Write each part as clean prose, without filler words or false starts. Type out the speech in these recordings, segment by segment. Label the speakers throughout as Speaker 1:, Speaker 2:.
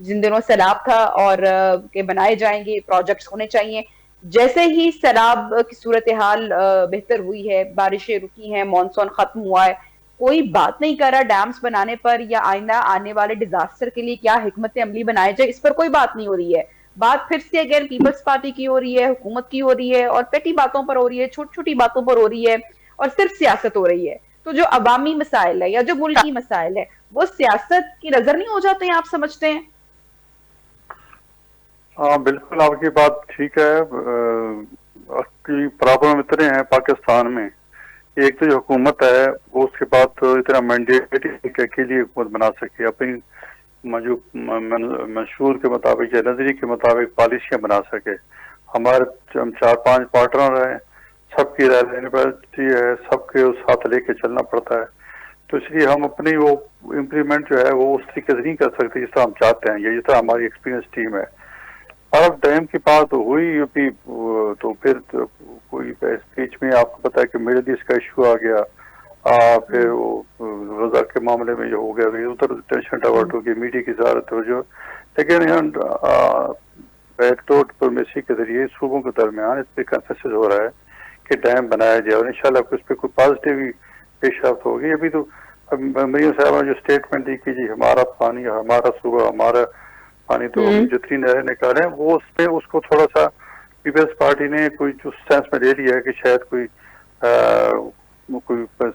Speaker 1: جن دنوں سیلاب تھا اور کہ بنائے جائیں گے، پروجیکٹس ہونے چاہیے. جیسے ہی سیلاب کی صورتحال بہتر ہوئی ہے، بارشیں رکی ہیں، مانسون ختم ہوا ہے، کوئی بات نہیں کر رہا ڈیمز بنانے پر یا آئندہ آنے والے ڈیزاسٹر کے لیے کیا حکمت عملی بنائے جائے، اس پر کوئی بات نہیں ہو رہی ہے. بات پھر سے اگر پیپلز پارٹی کی ہو رہی ہے، حکومت کی ہو رہی ہے، اور پیٹی باتوں پر ہو رہی ہے، چھوٹی چھوٹی باتوں پر ہو رہی ہے، اور صرف سیاست ہو رہی ہے. تو جو عوامی مسائل ہے یا جو ملکی مسائل ہے وہ سیاست کی نظر نہیں ہو جاتے ہیں، آپ سمجھتے ہیں؟
Speaker 2: ہاں بالکل، آپ کی بات ٹھیک ہے. پرابلم اتنے ہیں پاکستان میں. ایک تو جو حکومت ہے وہ اس کے بعد تو اتنا مینڈیٹ کہ اکیلی حکومت بنا سکے، اپنی منشور کے مطابق یا نظریے کے مطابق پالیسیاں بنا سکے. ہمارے ہم 4-5 پارٹنر ہیں، سب کی رائے لینی پڑتی ہے، سب کے ساتھ لے کے چلنا پڑتا ہے. تو اس لیے ہم اپنی وہ امپلیمنٹ جو ہے وہ اس طریقے سے نہیں کر سکتے جس طرح ہم چاہتے ہیں یا جس طرح ہماری ایکسپیرینس ٹیم ہے. اب ڈیم کی بات ہوئی ابھی تو پھر کوئی اسپیچ میں آپ کو پتا ہے کہ مڈل ایسٹ کا ایشو آ گیا، پھر وہ غزہ کے معاملے میں جو ہو گیا ادھر ٹینشن ڈائیورٹ ہو گئی، میڈیا کی زیادہ توجہ. لیکن بیک ڈور ڈپلومیسی کے ذریعے صوبوں کے درمیان اس پہ کنسنسس ہو رہا ہے کہ ڈیم بنایا جائے، اور انشاءاللہ اس پہ کوئی پازیٹیو پیش رفت ہوگی. ابھی تو مریم صاحبہ نے جو اسٹیٹمنٹ دی کہ جی ہمارا پانی، ہمارا صوبہ، ہمارا پانی، تو ہم جتنی نہریں نکالیں وہ اس میں اس کو تھوڑا سا پیپلز پارٹی نے کوئی جو سینس میں لے لیا ہے کہ شاید کوئی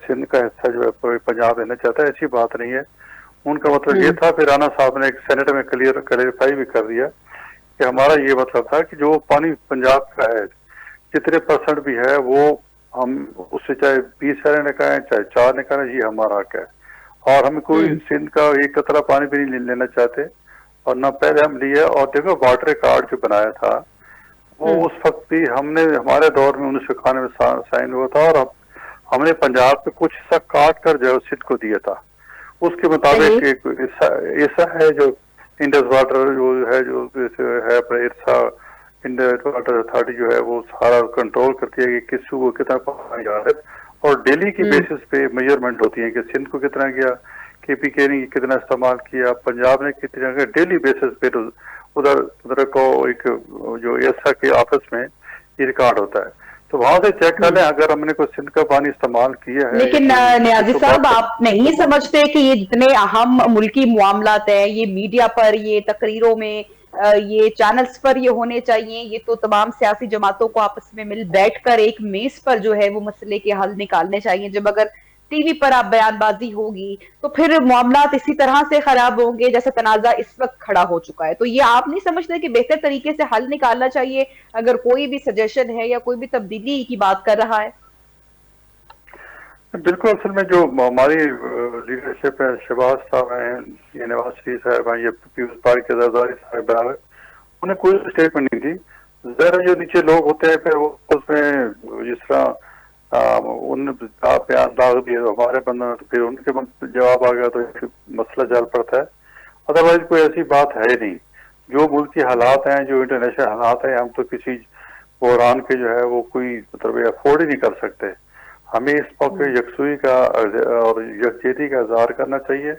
Speaker 2: سندھ کا حصہ جو ہے پنجاب لینا چاہتا ہے. ایسی بات نہیں ہے. ان کا مطلب یہ تھا، پھر رانا صاحب نے ایک سینٹ میں کلیئرفائی بھی کر دیا کہ ہمارا یہ مطلب تھا کہ جو پانی پنجاب کا ہے جتنے % بھی ہے وہ ہم اس سے چاہے 20 سیرے نکالیں چاہے 4 نکالیں، یہ ہمارا حق ہے. اور ہم کوئی سندھ کا ایک قطرہ پانی بھی نہیں لینا چاہتے، اور نہ پہلے ہم لیے. اور دیکھو واٹر کارڈ جو بنایا تھا وہ اس وقت بھی ہم نے ہمارے دور میں 1991 میں سائن ہوا تھا، اور ہم نے پنجاب پہ کچھ حصہ کاٹ کر جو ہے سندھ کو دیا تھا. اس کے مطابق ایک ایسا ہے جو انڈس واٹر جو ہے ارسا انڈس واٹر اتھارٹی جو ہے وہ سارا کنٹرول کرتی ہے کہ کس کو کتنا پانی جا رہا ہے، اور ڈیلی کی بیسس پہ میجرمنٹ ہوتی ہے کہ سندھ کو کتنا گیا، کے پی کے نے کتنا استعمال کیا، پنجاب نے کتنا گیا، ڈیلی بیسس پہ ادھر کو ایک جو ایسا کے آفس میں یہ ریکارڈ ہوتا ہے. تو وہاں سے چیک کر لیں اگر ہم نے کوئی سندھ کا پانی استعمال کیا ہے.
Speaker 1: لیکن نیازی صاحب آپ نہیں سمجھتے کہ یہ جتنے اہم ملکی معاملات ہیں یہ میڈیا پر، یہ تقریروں میں، یہ چینلز پر یہ ہونے چاہیے؟ یہ تو تمام سیاسی جماعتوں کو آپس میں مل بیٹھ کر ایک میز پر جو ہے وہ مسئلے کے حل نکالنے چاہیے. جب اگر ٹی وی پر آپ بیان بازی ہوگی تو پھر معاملات اسی طرح سے خراب ہوں گے جیسے تنازع اس وقت کھڑا ہو چکا ہے. تو یہ آپ نہیں سمجھتے کہ بہتر طریقے سے حل نکالنا چاہیے اگر کوئی بھی سجیشن ہے یا کوئی بھی تبدیلی کی بات کر رہا ہے؟
Speaker 2: بالکل. اصل میں جو ہماری لیڈرشپ ہے، شہباز صاحب ہیں، یہ نواز شریف صاحب ہیں، یہ پیپلز پارٹی کے زرداری صاحب ہیں، انہیں کوئی اسٹیٹمنٹ نہیں تھی. ظاہر جو نیچے لوگ ہوتے ہیں پھر وہ اس میں جس طرح ان بیان داغ دیے ہمارے بندہ، تو پھر ان کے جواب آ گیا تو مسئلہ جال پڑتا ہے. ادروائز کوئی ایسی بات ہے نہیں. جو ملک کے حالات ہیں، جو انٹرنیشنل حالات ہیں، ہم تو کسی بحران کے جو ہے وہ کوئی مطلب افورڈ ہی نہیں کر سکتے. ہمیں اس موقع یکسوئی کا اور یکجہتی کا اظہار کرنا چاہیے.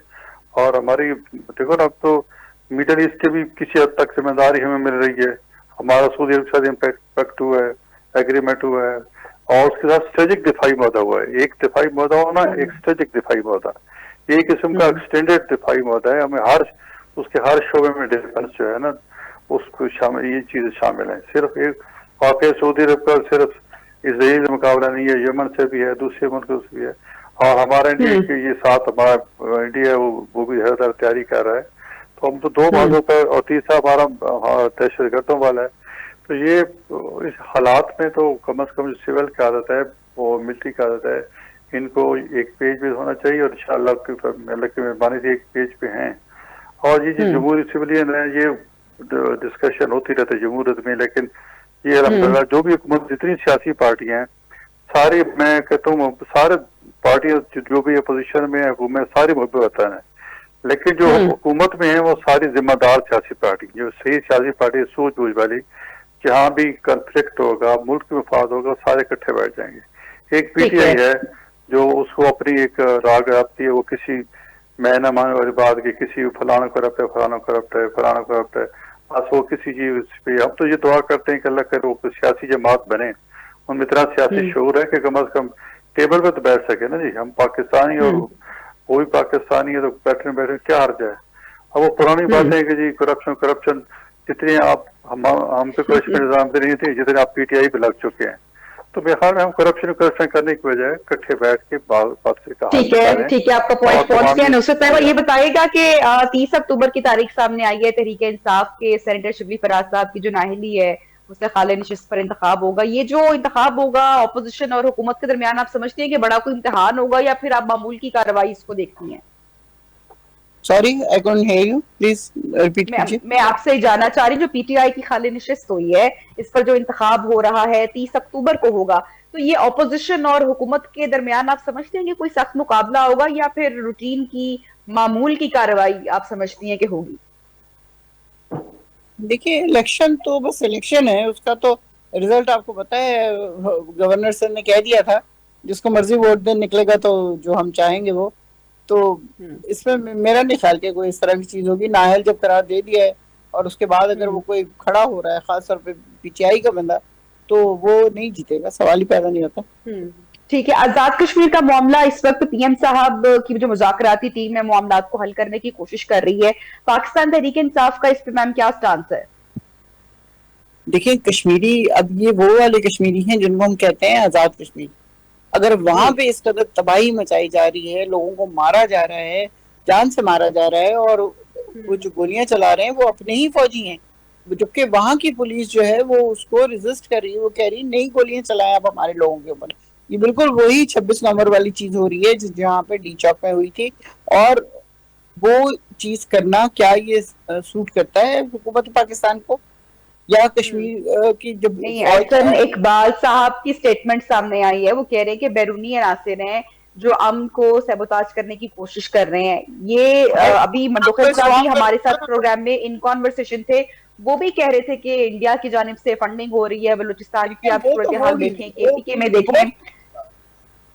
Speaker 2: اور ہماری دیکھو نا اب تو میڈل ایسٹ کے بھی کسی حد تک ذمہ داری ہمیں مل رہی ہے. ہمارا سعودی عرب کے ساتھ امپیکٹ ہوا ہے، ایگریمنٹ ہوا ہے، اور اس کے ساتھ اسٹریٹجک دفاعی معاہدہ ہوا ہے. ایک دفاعی معاہدہ ہونا، ایک اسٹریٹجک دفاعی معاہدہ، ایک قسم کا ایکسٹینڈیڈ دفاعی معاہدہ ہے. ہمیں اس کے ہر شعبے میں ڈیفنس جو ہے نا اس کو شامل، یہ چیزیں شامل ہیں. صرف ایک واقع سعودی عرب کا صرف اسرائیل کا مقابلہ نہیں ہے، یمن سے بھی ہے، دوسرے ملکوں سے بھی ہے، اور ہمارا انڈیا کے یہ ساتھ ہمارا انڈیا ہے وہ بھی ہر طرح تیاری کر رہا ہے. تو ہم تو 2 باتوں پر، اور تیسرا ہمارا دہشت گردوں والا ہے. تو یہ اس حالات میں تو کم از کم سول کی عادت ہے، وہ ملٹری کی عادت ہے، ان کو ایک پیج پہ ہونا چاہیے. اور انشاءاللہ اللہ کی مہربانی سے ایک پیج پہ ہیں. اور یہ جو جمہوری سویلین ہے یہ ڈسکشن ہوتی رہتی ہے جمہوریت میں. لیکن یہ الحمدللہ جو بھی حکومت جتنی سیاسی پارٹیاں ہیں ساری، میں کہتا ہوں سارے پارٹیاں جو بھی اپوزیشن میں حکومت ساری محبت ہیں، لیکن جو حکومت میں ہیں وہ ساری ذمہ دار سیاسی پارٹی، جو صحیح سیاسی پارٹی سوچ بوجھ والی، جہاں بھی کنفلکٹ ہوگا، ملک کے مفاد ہوگا، سارے اکٹھے بیٹھ جائیں گے. ایک پی ٹی آئی ہے جو اس کو اپنی ایک راگ رابطی ہے، وہ کسی میں نہ ماننے والی بات کہ کسی فلانا کرپٹ ہے، فلانا کرپٹ ہے، فلانا کرپٹ ہے، بس وہ کسی چیز پہ ہم تو یہ دعا کرتے ہیں کہ اللہ کرے وہ سیاسی جماعت بنے، ان میں اتنا سیاسی شعور ہے کہ کم از کم ٹیبل پہ تو بیٹھ سکے نا جی. ہم پاکستانی اور وہ بھی پاکستانی ہے تو بیٹھنے بیٹھنے کیا حرج ہے. اب وہ پرانی باتیں کہ جی کرپشن جتنے آپ ہم پہ کرپشن نظام پہ نہیں تھے جتنے آپ پی ٹی آئی پہ لگ چکے ہیں. تو میرے خیال میں ہم کرپشن کرنے کی بجائے اکٹھے بیٹھ کے بات سے کہا
Speaker 1: ٹھیک ہے آپ کا پوائنٹ پہنچ گیا. نصرت طیبہ یہ بتائیے گا کہ 30 اکتوبر کی تاریخ سامنے آئی ہے، تحریک انصاف کے سینیٹر شبلی فراز صاحب کی جو نااہلی ہے اس سے خالد نشست پر انتخاب ہوگا. یہ جو انتخاب ہوگا اپوزیشن اور حکومت کے درمیان، آپ سمجھتے ہیں کہ بڑا کوئی امتحان ہوگا یا پھر آپ معمول کی کارروائی اس کو دیکھتی ہیں؟
Speaker 3: Sorry I couldn't hear you. Please repeat کیجیے.
Speaker 1: میں آپ سے جاننا چاہ رہی ہوں جو پی ٹی آئی کی خالد نشست ہوئی ہے اس پر جو انتخاب ہو رہا ہے 30 اکتوبر کو ہوگا، تو یہ اپوزیشن اور حکومت کے درمیان آپ سمجھتے ہیں کہ کوئی سخت مقابلہ ہوگا یا پھر روٹین کی معمول کی کارروائی آپ سمجھتی ہیں کہ ہوگی؟
Speaker 3: دیکھیے الیکشن تو بس الیکشن ہے، اس کا تو رزلٹ آپ کو پتا ہے گورنر سر نے کہہ دیا تھا جس کو مرضی ووٹ دے نکلے گا تو جو ہم چاہیں گے وہ. تو اس میں میرا نہیں خیال کہ کوئی اس طرح کی چیز ہوگی. نااہل جب قرار دے دیا ہے اور اس کے بعد اگر وہ کوئی کھڑا ہو رہا ہے خاص طور پہ پی ٹی آئی کا بندہ تو وہ نہیں جیتے گا، سوال ہی پیدا نہیں ہوتا.
Speaker 1: ٹھیک ہے. آزاد کشمیر کا معاملہ اس وقت پی ایم صاحب کی جو مذاکراتی ٹیم ہے معاملات کو حل کرنے کی کوشش کر رہی ہے. پاکستان تحریک انصاف کا اس پہ میم کیا سٹانس ہے؟
Speaker 3: دیکھیں کشمیری اب یہ وہ والے کشمیری ہیں جن کو ہم کہتے ہیں آزاد کشمیر. اگر وہاں پہ اس قدر تباہی مچائی جا رہی ہے، لوگوں کو مارا جا رہا ہے، جان سے مارا جا رہا ہے، اور وہ جو گولیاں چلا رہے ہیں وہ اپنے ہی فوجی ہیں، جبکہ وہاں کی پولیس جو ہے وہ اس کو ریزسٹ کر رہی ہے، وہ کہہ رہی ہے نہیں گولیاں چلائیں آپ ہمارے لوگوں کے اوپر. یہ بالکل وہی 26 نومبر والی چیز ہو رہی ہے جہاں پہ ڈی چوک میں ہوئی تھی. اور وہ چیز کرنا کیا یہ سوٹ کرتا ہے حکومت پاکستان کو یا کشمیر کی جب
Speaker 1: نہیں، احسن اقبال صاحب کی سٹیٹمنٹ سامنے آئی ہے، وہ کہہ رہے ہیں کہ بیرونی عناصر ہیں جو امن کو سیبوتاج کرنے کی کوشش کر رہے ہیں. یہ ابھی مندوخیل صاحب بھی ہمارے ساتھ پروگرام میں ان کانورسیشن تھے، وہ بھی کہہ رہے تھے کہ انڈیا کی جانب سے فنڈنگ ہو رہی ہے. بلوچستان کی آپ صورتحال دیکھیں، کے پی کے میں دیکھیں،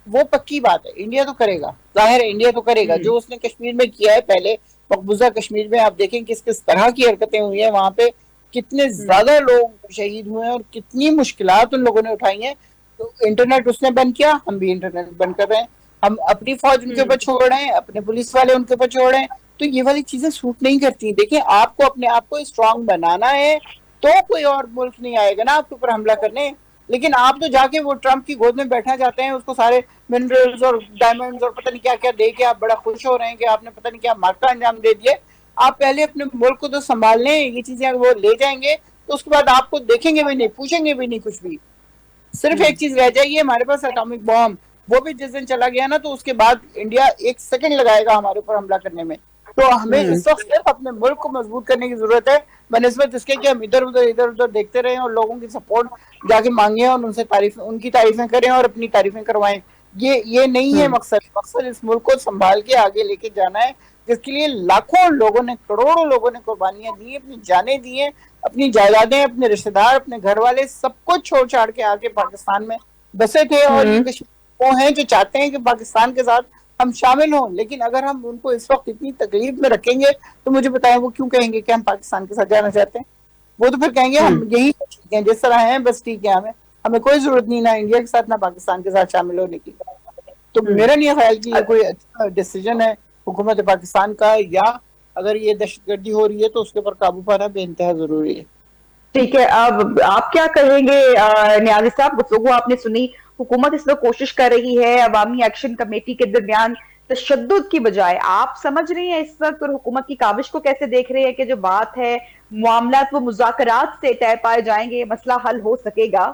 Speaker 3: وہ پکی بات ہے انڈیا تو کرے گا، ظاہر ہے انڈیا تو کرے گا. جو اس نے کشمیر میں کیا ہے پہلے مقبوضہ کشمیر میں، آپ دیکھیں کس طرح کی حرکتیں ہوئی ہیں وہاں پہ، کتنے زیادہ لوگ شہید ہوئے ہیں اور کتنی مشکلات ان لوگوں نے اٹھائی ہیں. تو انٹرنیٹ اس نے بند کیا، ہم بھی انٹرنیٹ بند کر رہے ہیں، ہم اپنی فوج ان کے اوپر چھوڑ رہے ہیں، اپنے پولیس والے ان کے اوپر چھوڑ رہے ہیں. تو یہ والی چیزیں سوٹ نہیں کرتی. دیکھیں آپ کو اپنے آپ کو اسٹرانگ بنانا ہے تو کوئی اور ملک نہیں آئے گا نا آپ کے اوپر حملہ کرنے. لیکن آپ تو جا کے وہ ٹرمپ کی گود میں بیٹھنا چاہتے ہیں، اس کو سارے منرلز اور ڈائمنڈز اور پتہ نہیں کیا کیا دے کے آپ بڑا خوش ہو رہے ہیں کہ آپ نے پتہ نہیں کیا مارکا انجام دے دیے. آپ پہلے اپنے ملک کو تو سنبھال لیں. یہ چیزیں وہ لے جائیں گے تو اس کے بعد آپ کو دیکھیں گے بھی نہیں، پوچھیں گے بھی نہیں کچھ بھی. صرف ایک چیز رہ جائے گی ہمارے پاس اٹامک بام، وہ بھی جس دن چلا گیا نا تو اس کے بعد انڈیا 1 سیکنڈ لگائے گا ہمارے اوپر حملہ کرنے میں. تو ہمیں اس وقت صرف اپنے ملک کو مضبوط کرنے کی ضرورت ہے بنسبت اس کے کہ ہم ادھر ادھر دیکھتے رہیں اور لوگوں کی سپورٹ جا کے مانگیں اور ان کی تعریفیں کریں اور اپنی تعریفیں کروائیں. یہ نہیں ہے مقصد اس ملک کو سنبھال کے آگے لے کے جانا ہے، جس کے لیے لاکھوں لوگوں نے، کروڑوں لوگوں نے قربانیاں دی ہیں، اپنی جانیں دی ہیں، اپنی جائیدادیں، اپنے رشتہ دار، اپنے گھر والے سب کچھ چھوڑ چھاڑ کے آگے پاکستان میں بسے تھے. اور یہ کشمیر وہ ہیں جو چاہتے ہیں کہ پاکستان کے ساتھ ہم شامل ہوں. لیکن اگر ہم ان کو اس وقت اتنی تکلیف میں رکھیں گے تو مجھے بتائیں وہ کیوں کہیں گے کہ ہم پاکستان کے ساتھ جانا چاہتے ہیں؟ وہ تو پھر کہیں گے ہم یہی ٹھیک ہیں جس طرح ہیں، بس ٹھیک ہے، ہمیں کوئی ضرورت نہیں نہ انڈیا کے ساتھ نہ پاکستان کے ساتھ شامل ہونے کی. تو میرا نہیں خیال کہ یہ کوئی اچھا ڈیسیجن ہے حکومت پاکستان کا، یا اگر یہ دہشت گردی ہو رہی ہے تو اس کے اوپر قابو پانا بے انتہا ضروری ہے.
Speaker 1: ٹھیک ہے. اب آپ کیا کہیں گے نیازی صاحب؟ گفتگو آپ نے سنی، حکومت اس میں کوشش کر رہی ہے عوامی ایکشن کمیٹی کے درمیان تشدد کی بجائے. آپ سمجھ رہی ہیں اس وقت اور حکومت کی کاوش کو کیسے دیکھ رہے ہیں کہ جو بات ہے معاملات وہ مذاکرات سے طے پائے جائیں گے، مسئلہ حل ہو سکے گا؟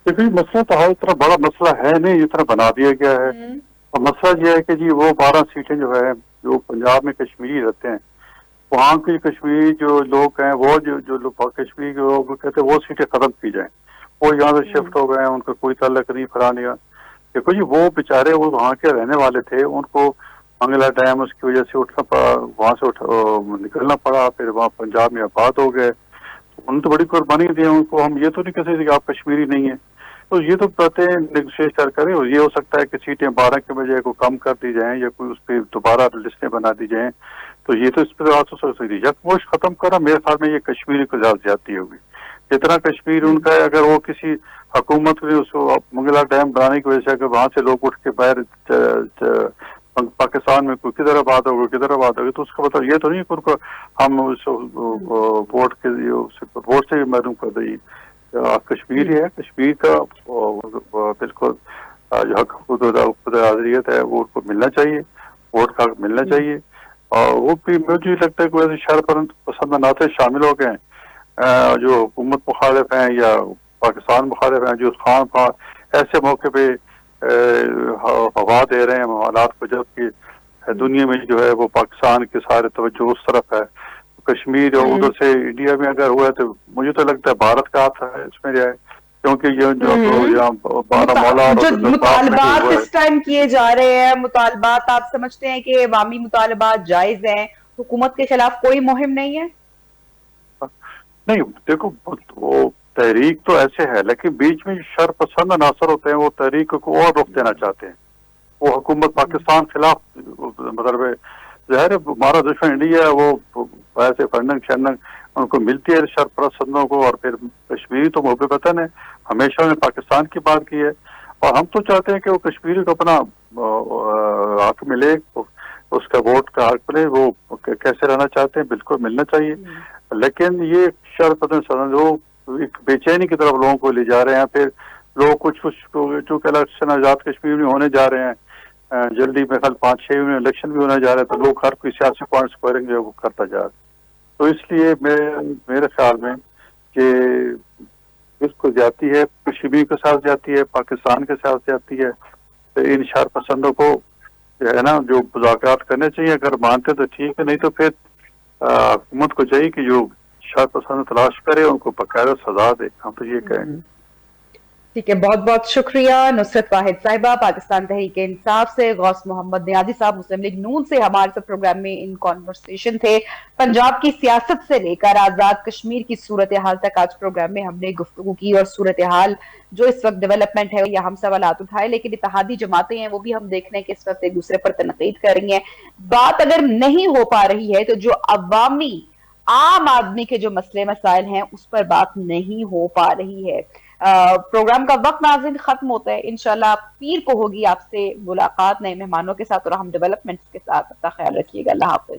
Speaker 2: دیکھیے مسئلہ تو اتنا بڑا مسئلہ ہے نہیں، اتنا بنا دیا گیا ہے. اور مسئلہ یہ ہے کہ جی وہ 12 سیٹیں جو ہے جو پنجاب میں کشمیری رہتے ہیں، وہاں کے کشمیری جو لوگ ہیں وہ جو کشمیری کے لوگ کہتے ہیں وہ سیٹیں ختم کی جائیں. وہ یہاں سے شفٹ ہو گئے ہیں، ان کا کوئی تعلق نہیں فلانے کا. دیکھو جی وہ بیچارے وہ وہاں کے رہنے والے تھے، ان کو منگلا ڈیم اس کی وجہ سے اٹھنا پڑا، وہاں سے نکلنا پڑا، پھر وہاں پنجاب میں آباد ہو گئے. انہوں نے تو بڑی قربانی دی ہے ان کو. ہم یہ تو نہیں کہتے کہ آپ کشمیری نہیں ہیں. تو یہ تو باتیں نیگوشیٹ کریں، اور یہ ہو سکتا ہے کہ سیٹیں 12 کے بجائے کو کم کر دی جائیں یا کوئی اس پہ دوبارہ لسٹیں بنا دی جائیں، تو یہ تو اس پہ بات ہو سکتی ہے۔ یکموش ختم کرنا میرے خیال میں یہ کشمیری کو زیادہ زیادتی ہوگی، جتنا کشمیر ان کا ہے، اگر وہ کسی حکومت نے اس کو منگلا ڈیم بنانے کی وجہ سے اگر وہاں سے لوگ اٹھ کے باہر پاکستان میں کوئی کدھر آباد ہوگا کدھر آباد ہوگی، تو اس کا مطلب یہ تو نہیں کہ ہم ووٹ سے بھی محروم کر دیں۔ کشمیر ہے، کشمیر کا بالکل جو حق خود حاضریت ہے وہ ان کو ملنا چاہیے، ووٹ کا حق ملنا چاہیے، اور وہ بھی مجھے لگتا ہے کہ ویسے شہر پسندانات شامل ہو گئے ہیں جو حکومت مخالف ہیں یا پاکستان مخالف ہیں، جو خان ایسے موقع پہ ہوا دے رہے ہیں معاملات کو، جبکہ دنیا میں جو ہے وہ پاکستان کے سارے توجہ اس طرف ہے۔ کشمیر اور ادھر سے انڈیا میں اگر ہوا ہے تو مجھے تو لگتا ہے بھارت کا ہاتھ ہے اس میں جائے، کیونکہ یہ جو بارامولہ
Speaker 1: جو مطالبات اس ٹائم کیے جا رہے ہیں، مطالبات آپ سمجھتے ہیں کہ عوامی مطالبات جائز ہیں، حکومت کے خلاف کوئی مہم نہیں ہے؟
Speaker 2: نہیں دیکھو وہ تحریک تو ایسے ہے، لیکن بیچ میں شر پسند عناصر ہوتے ہیں، وہ تحریک کو اور رخ دینا چاہتے ہیں، وہ حکومت پاکستان خلاف مطلب ظاہر ہے ہمارا دشمن انڈیا ہے، وہ ایسے فنڈنگ شنڈنگ ان کو ملتی ہے شر پسندوں کو، اور پھر کشمیری تو محب وطن ہے، ہمیشہ نے پاکستان کی بات کی ہے، اور ہم تو چاہتے ہیں کہ وہ کشمیری کو اپنا حق ملے، اس کا ووٹ کا حق ملے، وہ کیسے رہنا چاہتے ہیں بالکل ملنا چاہیے، لیکن یہ شر پسند وہ ایک بے چینی کی طرف لوگوں کو لے جا رہے ہیں۔ پھر لوگ کچھ چونکہ الیکشن آزاد کشمیر میں ہونے جا رہے ہیں جلدی میں، کل 5-6 میں الیکشن بھی ہونے جا رہے ہیں، تو لوگ ہر کوئی سیاسی پوائنٹ اسکوائرنگ جو ہے وہ کرتا جا رہا ہے، تو اس لیے میرے خیال میں کہ اس کو جاتی ہے، کشمیر کے ساتھ جاتی ہے، پاکستان کے ساتھ جاتی ہے، تو ان شر پسندوں کو جو ہے نا جو مذاکرات کرنے چاہیے، اگر مانتے تو ٹھیک ہے، نہیں تو پھر حکومت کو چاہیے کہ جو شر پسند تلاش کرے ان کو باقاعدہ سزا دے، ہم تو یہ کہیں گے۔
Speaker 1: ٹھیک ہے، بہت بہت شکریہ نصرت واحد صاحبہ پاکستان تحریک انصاف سے، غوث محمد نیازی صاحب مسلم لیگ نون سے ہمارے ساتھ پروگرام میں ان کانورسیشن تھے۔ پنجاب کی سیاست سے لے کر آزاد کشمیر کی صورتحال تک آج پروگرام میں ہم نے گفتگو کی، اور صورتحال جو اس وقت ڈیولپمنٹ ہے یا ہم سوالات اٹھائے، لیکن اتحادی جماعتیں ہیں وہ بھی ہم دیکھ رہے ہیں کہ اس وقت ایک دوسرے پر تنقید کر رہی ہیں۔ بات اگر نہیں ہو پا رہی ہے تو جو عوامی عام آدمی کے جو مسئلے مسائل ہیں اس پر بات نہیں ہو پا رہی ہے۔ پروگرام کا وقت ناظرین ختم ہوتا ہے، انشاءاللہ پیر کو ہوگی آپ سے ملاقات نئے مہمانوں کے ساتھ اور ہم ڈیولپمنٹس کے ساتھ۔ اپنا خیال رکھیے گا، اللہ حافظ۔